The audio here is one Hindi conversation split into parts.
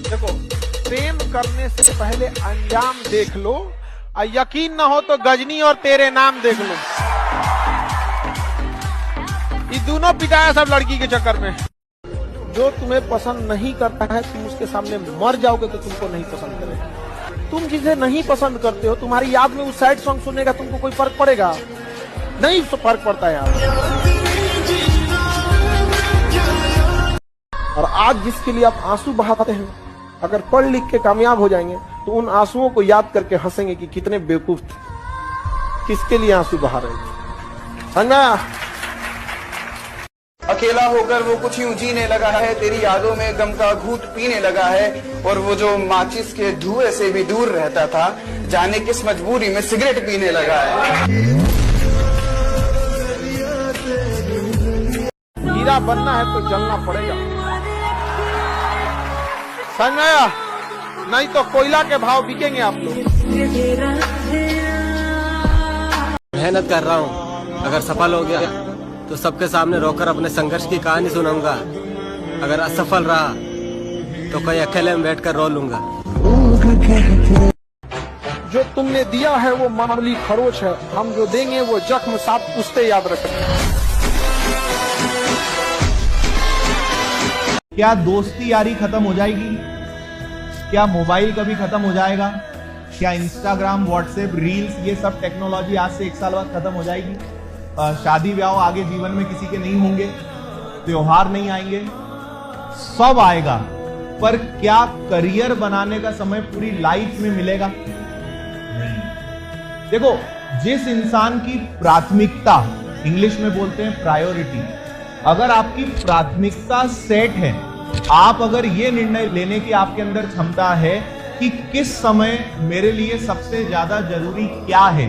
देखो, प्रेम करने से पहले अंजाम देख लो, और यकीन ना हो तो गजनी और तेरे नाम देख लो। ये दोनों पिटाया सब लड़की के चक्कर में। जो तुम्हें पसंद नहीं करता है, तुम उसके सामने मर जाओगे तो तुमको नहीं पसंद करेगा। तुम जिसे नहीं पसंद करते हो, तुम्हारी याद में वो सैड सॉन्ग सुनेगा, तुमको कोई फर्क पड़ेगा? नहीं फर्क पड़ता है यार। और आज जिसके लिए आप आंसू बहाते हैं, अगर पढ़ लिख के कामयाब हो जाएंगे तो उन आंसुओं को याद करके हंसेंगे कि कितने बेवकूफ थे, किसके लिए आंसू बहा रहे थे। समझा? अकेला होकर वो कुछ यूं जीने लगा है, तेरी यादों में गम का घूंट पीने लगा है। और वो जो माचिस के धुएं से भी दूर रहता था, जाने किस मजबूरी में सिगरेट पीने लगा है। हीरा बनना है तो जलना पड़ेगा, समझ आया? नहीं तो कोयला के भाव बिकेंगे आप लोग। मेहनत कर रहा हूँ, अगर सफल हो गया तो सबके सामने रोकर अपने संघर्ष की कहानी सुनाऊंगा। अगर असफल रहा तो कहीं अकेले में बैठकर रो लूंगा। जो तुमने दिया है वो मामूली खरोच है, हम जो देंगे वो जख्म साफ पुश्ते याद रखें। क्या दोस्ती यारी खत्म हो जाएगी? क्या मोबाइल कभी खत्म हो जाएगा? क्या इंस्टाग्राम, व्हाट्सएप, रील्स, ये सब टेक्नोलॉजी आज से 1 साल बाद खत्म हो जाएगी? शादी ब्याह आगे जीवन में किसी के नहीं होंगे, त्योहार नहीं आएंगे, सब आएगा, पर क्या करियर बनाने का समय पूरी लाइफ में मिलेगा? नहीं। देखो, जिस इंसान की प्राथमिकता, इंग्लिश में बोलते हैं प्रायोरिटी, अगर आपकी प्राथमिकता सेट है, आप अगर ये निर्णय लेने की आपके अंदर क्षमता है कि किस समय मेरे लिए सबसे ज्यादा जरूरी क्या है,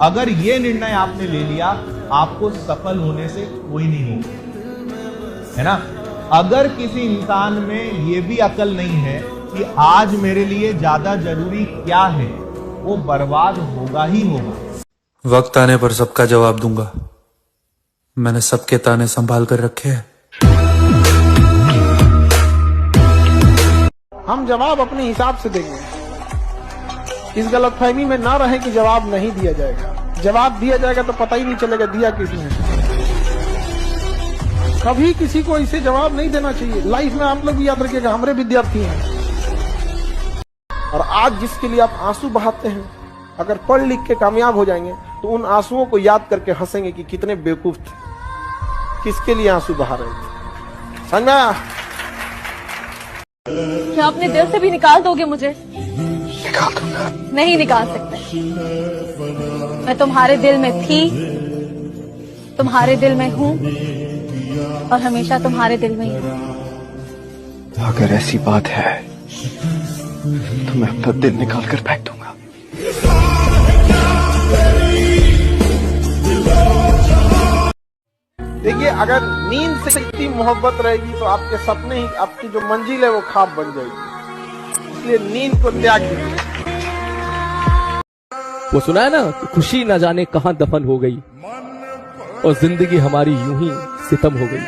अगर ये निर्णय आपने ले लिया, आपको सफल होने से कोई नहीं होगा, है ना? अगर किसी इंसान में ये भी अकल नहीं है कि आज मेरे लिए ज्यादा जरूरी क्या है, वो बर्बाद होगा ही होगा। वक्त आने पर सबका जवाब दूंगा। मैंने सबके ताने संभाल कर रखे हैं। हम जवाब अपने हिसाब से देंगे। इस गलतफहमी में ना रहे कि जवाब नहीं दिया जाएगा। जवाब दिया जाएगा तो पता ही नहीं चलेगा दिया किसने। कभी किसी को इसे जवाब नहीं देना चाहिए। लाइफ में आप लोग भी याद रखिएगा, हमारे विद्यार्थी हैं। और आज जिसके लिए आप आंसू बहाते हैं, अगर पढ़ लिख के कामयाब हो जाएंगे तो उन आंसुओं को याद करके हंसेंगे कि कितने बेवकूफ थे, किसके लिए आंसू बहा रहे थे। समझा? क्या अपने दिल से भी निकाल दोगे मुझे? निकाल दूंगा। नहीं निकाल सकते। मैं तुम्हारे दिल में थी, तुम्हारे दिल में हूँ, और हमेशा तुम्हारे दिल में ही हूँ। अगर ऐसी बात है तो मैं अपना दिल निकाल कर फेंक दूंगा। देखिए, अगर नींद से इतनी मोहब्बत रहेगी तो आपके सपने ही, आपकी जो मंजिल है वो ख्वाब बन जाएगी। इसलिए नींद को त्याग कीजिए। वो सुना है ना कि खुशी न जाने कहां दफन हो गई, और जिंदगी हमारी यूं ही सितम हो गई।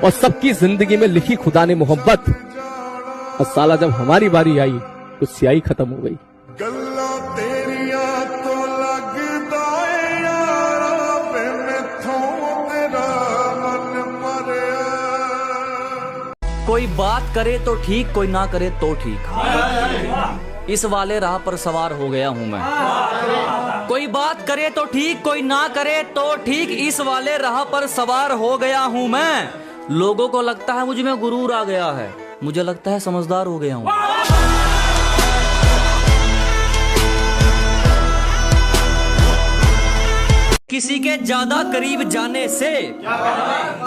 और सबकी जिंदगी में लिखी खुदा ने मोहब्बत, और साला जब हमारी बारी आई तो स्याही खत्म हो गई। कोई बात करे तो ठीक, कोई ना करे तो ठीक। इस वाले राह पर सवार हो गया हूं मैं। कोई बात करे तो ठीक, कोई ना करे तो ठीक। इस वाले राह पर सवार हो गया हूं मैं। लोगों को लगता है मुझ में गुरूर आ गया है, मुझे लगता है समझदार हो गया हूं। किसी के ज्यादा करीब जाने से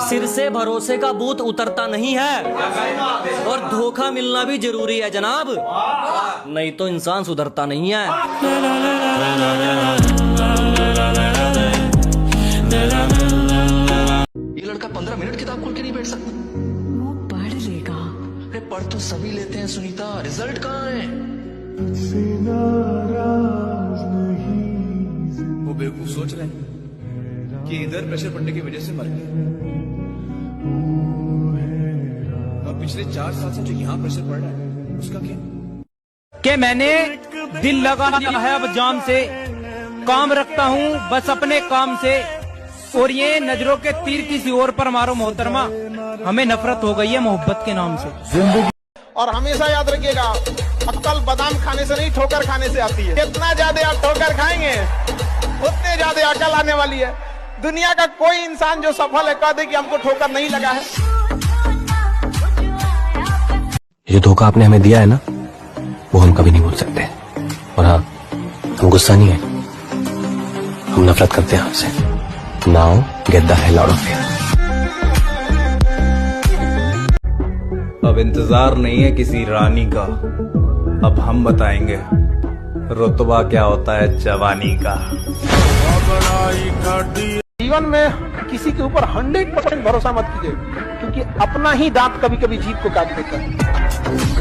सिर से भरोसे का भूत उतरता नहीं है, और धोखा मिलना भी जरूरी है जनाब, नहीं तो इंसान सुधरता नहीं है। ये लड़का 15 मिनट किताब खोल के नहीं बैठ सकता। वो पढ़ लेगा। अरे पढ़ तो सभी लेते हैं सुनीता, रिजल्ट कहाँ है? वो बेवकूफ सोच रहे हैं कि इधर प्रेशर पड़ने की वजह से मर गए। अब पिछले 4 साल से जो यहाँ प्रेशर पड़ रहा है उसका क्या? कि मैंने दिल लगा दिया है अब जाम से, काम रखता हूँ बस अपने काम से, और ये नजरों के तीर किसी और पर मारो मोहतरमा, हमें नफरत हो गई है मोहब्बत के नाम से। और हमेशा याद रखिएगा, अक्ल बादाम खाने से नहीं ठोकर खाने से आती है। जितना ज्यादा आप ठोकर खाएंगे उतने ज्यादा अकल आने वाली है। दुनिया का कोई इंसान जो सफल है कह दे कि हमको ठोकर नहीं लगा है। ये धोखा आपने हमें दिया है ना, वो हम कभी नहीं भूल सकते। और हाँ, हम गुस्सा नहीं है, हम नफरत करते हैं आपसे। Now get the hell out of here. अब इंतजार नहीं है किसी रानी का, अब हम बताएंगे रुतबा क्या होता है जवानी का। जीवन में किसी के ऊपर 100% भरोसा मत कीजिए, क्योंकि अपना ही दांत कभी कभी जीत को काट देता है।